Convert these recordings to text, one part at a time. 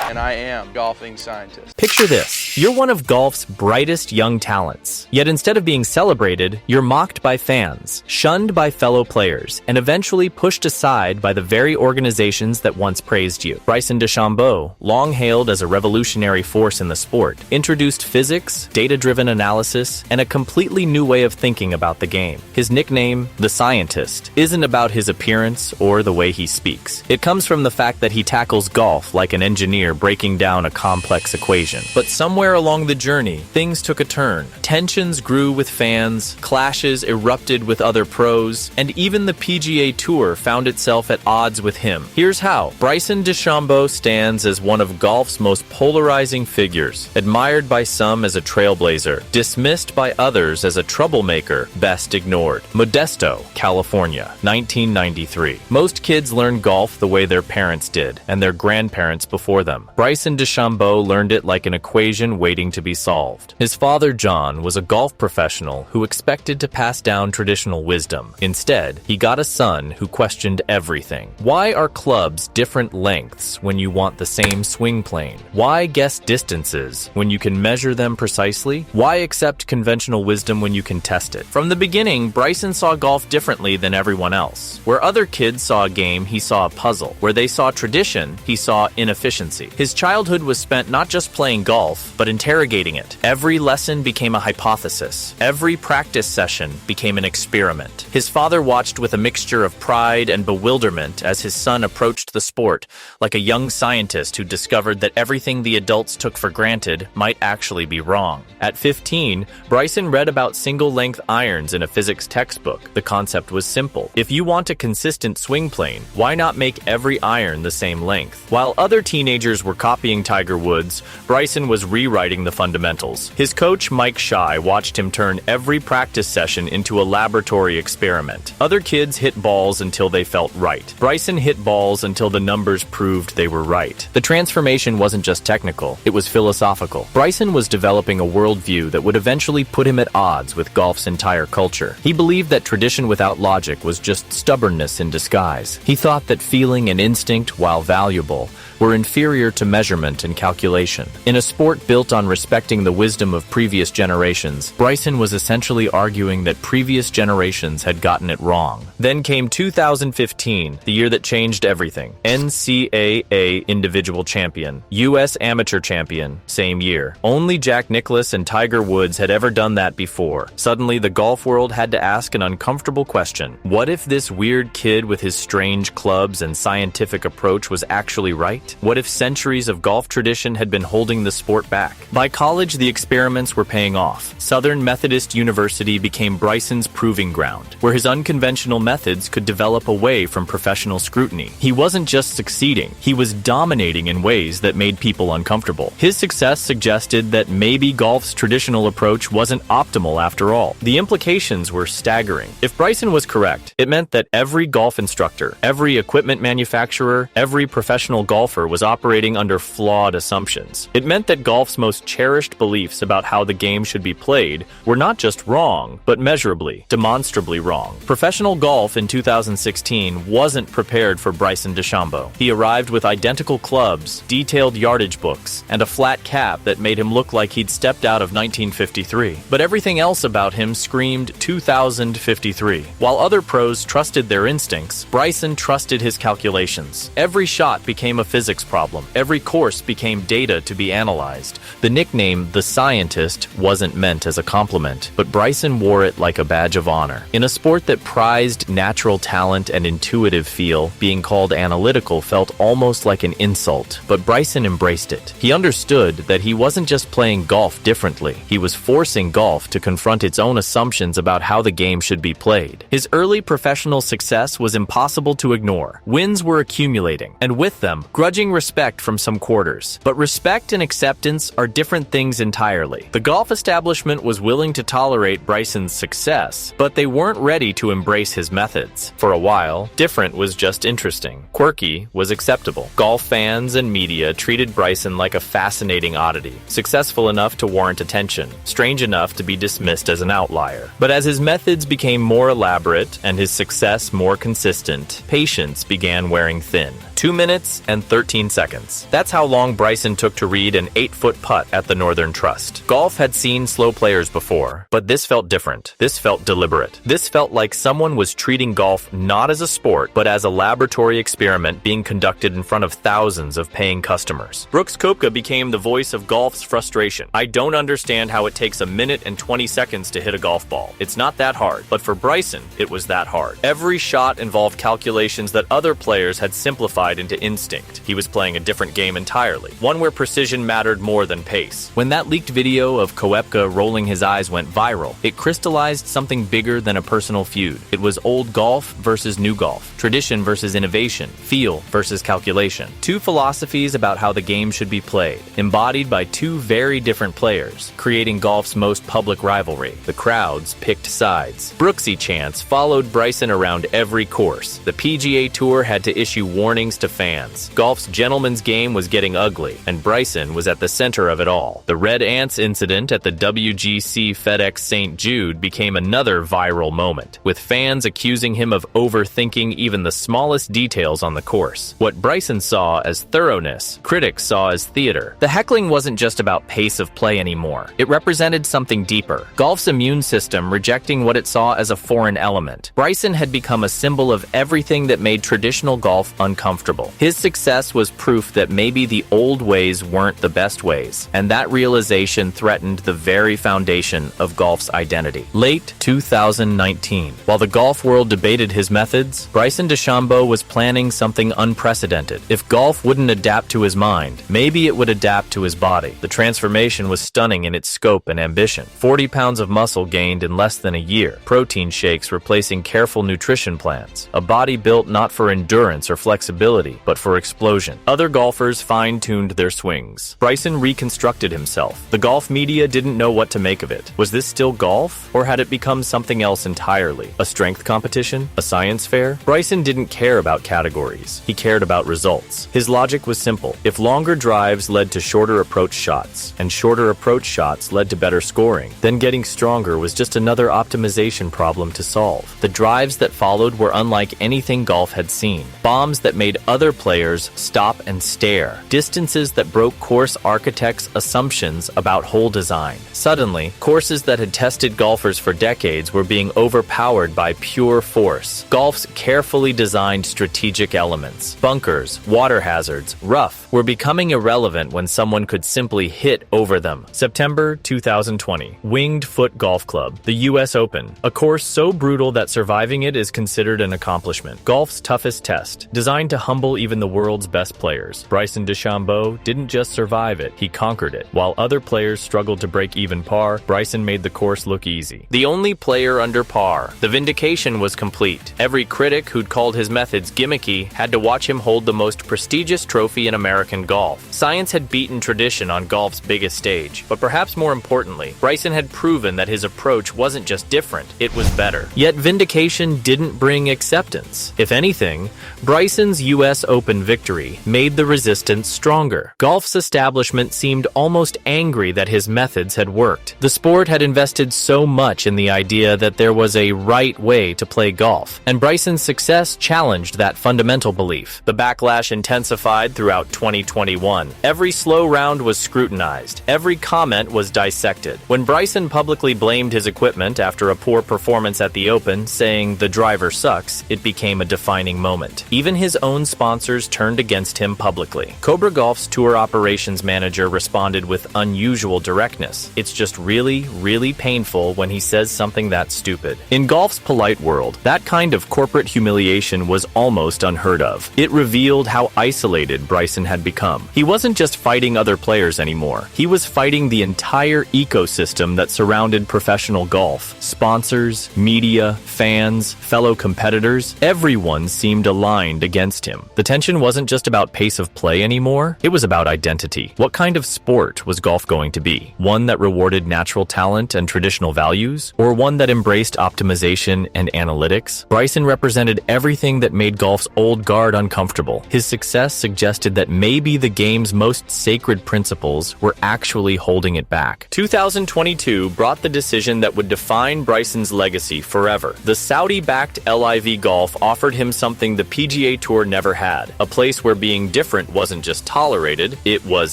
And I am golfing scientist. Picture this. You're one of golf's brightest young talents. Yet instead of being celebrated, you're mocked by fans, shunned by fellow players, and eventually pushed aside by the very organizations that once praised you. Bryson DeChambeau, long hailed as a revolutionary force in the sport, introduced physics, data-driven analysis, and a completely new way of thinking about the game. His nickname, the Scientist, isn't about his appearance or the way he speaks. It comes from the fact that he tackles golf like an engineer breaking down a complex equation. But somewhere along the journey, things took a turn. Tensions grew with fans, clashes erupted with other pros, and even the PGA Tour found itself at odds with him. Here's how. Bryson DeChambeau stands as one of golf's most polarizing figures, admired by some as a trailblazer, dismissed by others as a troublemaker, best ignored. Modesto, California, 1993. Most kids learn golf the way their parents did, and their grandparents before them. Bryson DeChambeau learned it like an equation waiting to be solved. His father, John, was a golf professional who expected to pass down traditional wisdom. Instead, he got a son who questioned everything. Why are clubs different lengths when you want the same swing plane? Why guess distances when you can measure them precisely? Why accept conventional wisdom when you can test it? From the beginning, Bryson saw golf differently than everyone else. Where other kids saw a game, he saw a puzzle. Where they saw tradition, he saw inefficiency. His childhood was spent not just playing golf, but interrogating it. Every lesson became a hypothesis. Every practice session became an experiment. His father watched with a mixture of pride and bewilderment as his son approached the sport like a young scientist who discovered that everything the adults took for granted might actually be wrong. At 15, Bryson read about single-length irons in a physics textbook. The concept was simple. If you want a consistent swing plane, why not make every iron the same length? While other teenagers were copying Tiger Woods, Bryson was rewriting the fundamentals. His coach, Mike Shy, watched him turn every practice session into a laboratory experiment. Other kids hit balls until they felt right. Bryson hit balls until the numbers proved they were right. The transformation wasn't just technical, it was philosophical. Bryson was developing a worldview that would eventually put him at odds with golf's entire culture. He believed that tradition without logic was just stubbornness in disguise. He thought that feeling and instinct, while valuable, were inferior to measurement and calculation. In a sport built on respecting the wisdom of previous generations, Bryson was essentially arguing that previous generations had gotten it wrong. Then came 2015, the year that changed everything. NCAA Individual Champion, U.S. Amateur Champion, same year. Only Jack Nicklaus and Tiger Woods had ever done that before. Suddenly, the golf world had to ask an uncomfortable question. What if this weird kid with his strange clubs and scientific approach was actually right? What if centuries of golf tradition had been holding the sport back? By college, the experiments were paying off. Southern Methodist University became Bryson's proving ground, where his unconventional methods could develop away from professional scrutiny. He wasn't just succeeding, he was dominating in ways that made people uncomfortable. His success suggested that maybe golf's traditional approach wasn't optimal after all. The implications were staggering. If Bryson was correct, it meant that every golf instructor, every equipment manufacturer, every professional golfer was operating under flawed assumptions. It meant that golf's most cherished beliefs about how the game should be played were not just wrong, but measurably, demonstrably wrong. Professional golf in 2016 wasn't prepared for Bryson DeChambeau. He arrived with identical clubs, detailed yardage books, and a flat cap that made him look like he'd stepped out of 1953. But everything else about him screamed 2053. While other pros trusted their instincts, Bryson trusted his calculations. Every shot became a physics problem. Every course became data to be analyzed. The nickname, the Scientist, wasn't meant as a compliment, but Bryson wore it like a badge of honor. In a sport that prized natural talent and intuitive feel, being called analytical felt almost like an insult, but Bryson embraced it. He understood that he wasn't just playing golf differently, he was forcing golf to confront its own assumptions about how the game should be played. His early professional success was impossible to ignore. Wins were accumulating, and with them, grudging respect from from some quarters. But respect and acceptance are different things entirely. The golf establishment was willing to tolerate Bryson's success, but they weren't ready to embrace his methods. For a while, different was just interesting. Quirky was acceptable. Golf fans and media treated Bryson like a fascinating oddity, successful enough to warrant attention, strange enough to be dismissed as an outlier. But as his methods became more elaborate and his success more consistent, patience began wearing thin. 2 minutes and 13 seconds. That's how long Bryson took to read an 8-foot putt at the Northern Trust. Golf had seen slow players before, but this felt different. This felt deliberate. This felt like someone was treating golf not as a sport, but as a laboratory experiment being conducted in front of thousands of paying customers. Brooks Koepka became the voice of golf's frustration. I don't understand how it takes 1 minute and 20 seconds to hit a golf ball. It's not that hard. But for Bryson, it was that hard. Every shot involved calculations that other players had simplified into instinct. He was playing a different game entirely, one where precision mattered more than pace. When that leaked video of Koepka rolling his eyes went viral, it crystallized something bigger than a personal feud. It was old golf versus new golf, tradition versus innovation, feel versus calculation. Two philosophies about how the game should be played, embodied by two very different players, creating golf's most public rivalry. The crowds picked sides. Brooksy chants followed Bryson around every course. The PGA Tour had to issue warnings to fans. Golf's gentleman's game was getting ugly, and Bryson was at the center of it all. The Red Ants incident at the WGC FedEx St. Jude became another viral moment, with fans accusing him of overthinking even the smallest details on the course. What Bryson saw as thoroughness, critics saw as theater. The heckling wasn't just about pace of play anymore. It represented something deeper. Golf's immune system rejecting what it saw as a foreign element. Bryson had become a symbol of everything that made traditional golf uncomfortable. His success was proof that maybe the old ways weren't the best ways, and that realization threatened the very foundation of golf's identity. Late 2019, while the golf world debated his methods, Bryson DeChambeau was planning something unprecedented. If golf wouldn't adapt to his mind, maybe it would adapt to his body. The transformation was stunning in its scope and ambition. 40 pounds of muscle gained in less than a year, protein shakes replacing careful nutrition plans, a body built not for endurance or flexibility, but for explosion. Other golfers fine-tuned their swings. Bryson reconstructed himself. The golf media didn't know what to make of it. Was this still golf, or had it become something else entirely? A strength competition? A science fair? Bryson didn't care about categories. He cared about results. His logic was simple. If longer drives led to shorter approach shots, and shorter approach shots led to better scoring, then getting stronger was just another optimization problem to solve. The drives that followed were unlike anything golf had seen. Bombs that made other players stop and stare. Distances that broke course architects' assumptions about hole design. Suddenly, courses that had tested golfers for decades were being overpowered by pure force. Golf's carefully designed strategic elements, bunkers, water hazards, rough, were becoming irrelevant when someone could simply hit over them. September 2020. Winged Foot Golf Club, the US Open. A course so brutal that surviving it is considered an accomplishment. Golf's toughest test, designed to humble even the world's best players. Bryson DeChambeau didn't just survive it, he conquered it. While other players struggled to break even par, Bryson made the course look easy. The only player under par. The vindication was complete. Every critic who'd called his methods gimmicky had to watch him hold the most prestigious trophy in American golf. Science had beaten tradition on golf's biggest stage, but perhaps more importantly, Bryson had proven that his approach wasn't just different, it was better. Yet vindication didn't bring acceptance. If anything, Bryson's US Open victory made the resistance stronger. Golf's establishment seemed almost angry that his methods had worked. The sport had invested so much in the idea that there was a right way to play golf, and Bryson's success challenged that fundamental belief. The backlash intensified throughout 2021. Every slow round was scrutinized. Every comment was dissected. When Bryson publicly blamed his equipment after a poor performance at the Open, saying the driver sucks, it became a defining moment. Even his own sponsors turned against him publicly. Cobra Golf's tour operations manager responded with unusual directness. It's just really painful when he says something that stupid. In golf's polite world, that kind of corporate humiliation was almost unheard of. It revealed how isolated Bryson had become. He wasn't just fighting other players anymore. He was fighting the entire ecosystem that surrounded professional golf. Sponsors, media, fans, fellow competitors, everyone seemed aligned against him. The tension wasn't just about pace of play. play anymore? It was about identity. What kind of sport was golf going to be? One that rewarded natural talent and traditional values? Or one that embraced optimization and analytics? Bryson represented everything that made golf's old guard uncomfortable. His success suggested that maybe the game's most sacred principles were actually holding it back. 2022 brought the decision that would define Bryson's legacy forever. The Saudi-backed LIV Golf offered him something the PGA Tour never had, a place where being different wasn't just tolerated, it was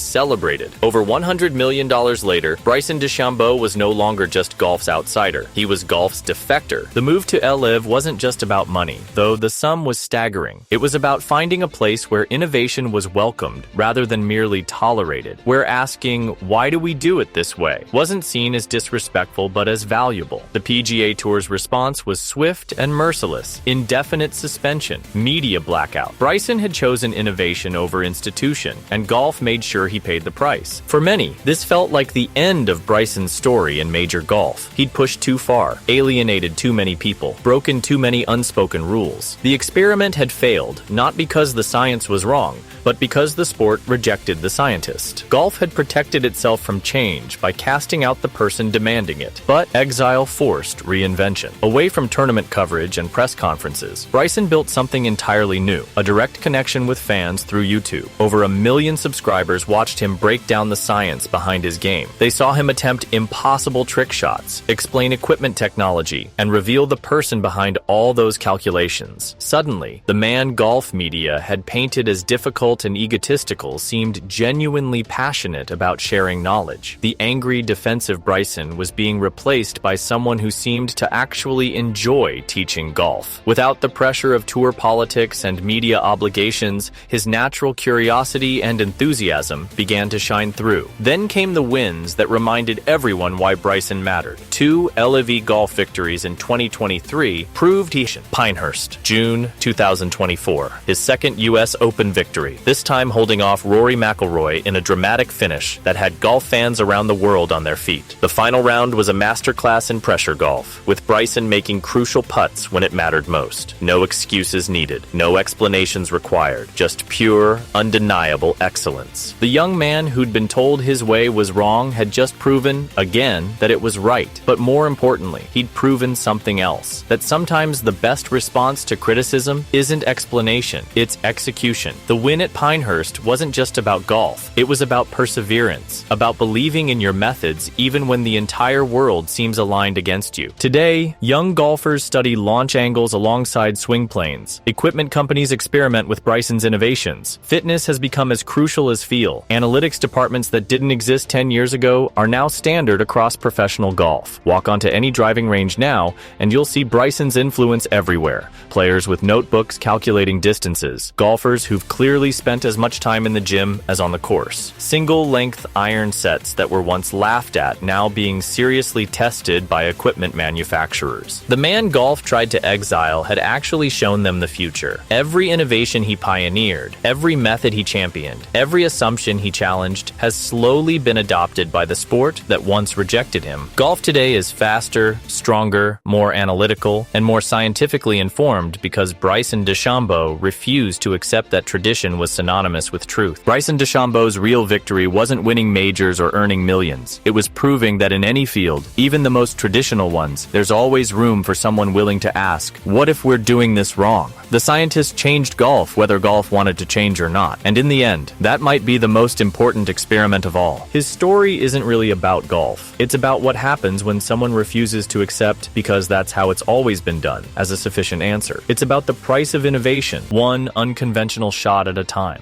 celebrated. Over $100 million later, Bryson DeChambeau was no longer just golf's outsider. He was golf's defector. The move to LIV wasn't just about money, though the sum was staggering. It was about finding a place where innovation was welcomed rather than merely tolerated, where asking, why do we do it this way, wasn't seen as disrespectful but as valuable. The PGA Tour's response was swift and merciless: indefinite suspension, media blackout. Bryson had chosen innovation over institution, and golf made sure he paid the price. For many, this felt like the end of Bryson's story in major golf. He'd pushed too far, alienated too many people, broken too many unspoken rules. The experiment had failed, not because the science was wrong, but because the sport rejected the scientist. Golf had protected itself from change by casting out the person demanding it, but exile forced reinvention. Away from tournament coverage and press conferences, Bryson built something entirely new: a direct connection with fans through YouTube. Over 1 million subscribers watched him break down the science behind his game. They saw him attempt impossible trick shots, explain equipment technology, and reveal the person behind all those calculations. Suddenly, the man golf media had painted as difficult and egotistical seemed genuinely passionate about sharing knowledge. The angry, defensive Bryson was being replaced by someone who seemed to actually enjoy teaching golf. Without the pressure of tour politics and media obligations, his natural curiosity and enthusiasm began to shine through. Then came the wins that reminded everyone why Bryson mattered. 2 LIV Golf victories in 2023 proved he should. Pinehurst, June 2024, his second U.S. Open victory, this time holding off Rory McIlroy in a dramatic finish that had golf fans around the world on their feet. The final round was a masterclass in pressure golf, with Bryson making crucial putts when it mattered most. No excuses needed, no explanations required, just pure, undeniable excellence. The young man who'd been told his way was wrong had just proven, again, that it was right. But more importantly, he'd proven something else: that sometimes the best response to criticism isn't explanation, it's execution. The win at Pinehurst wasn't just about golf, it was about perseverance, about believing in your methods even when the entire world seems aligned against you. Today, young golfers study launch angles alongside swing planes. Equipment companies experiment with Bryson's innovations. Fitness has become as crucial as feel. Analytics departments that didn't exist 10 years ago are now standard across professional golf. Walk onto any driving range now, and you'll see Bryson's influence everywhere. Players with notebooks calculating distances, golfers who've clearly spent as much time in the gym as on the course. Single-length iron sets that were once laughed at now being seriously tested by equipment manufacturers. The man golf tried to exile had actually shown them the future. Every innovation he pioneered, every method he championed, every assumption he challenged has slowly been adopted by the sport that once rejected him. Golf today is faster, stronger, more analytical, and more scientifically informed because Bryson DeChambeau refused to accept that tradition was synonymous with truth. Bryson DeChambeau's real victory wasn't winning majors or earning millions. It was proving that in any field, even the most traditional ones, there's always room for someone willing to ask, what if we're doing this wrong? The scientists changed golf whether golf wanted to change or not. And in the end, that might be the most important experiment of all. His story isn't really about golf. It's about what happens when someone refuses to accept, because that's how it's always been done, as a sufficient answer. It's about the price of innovation, one unconventional shot at a time.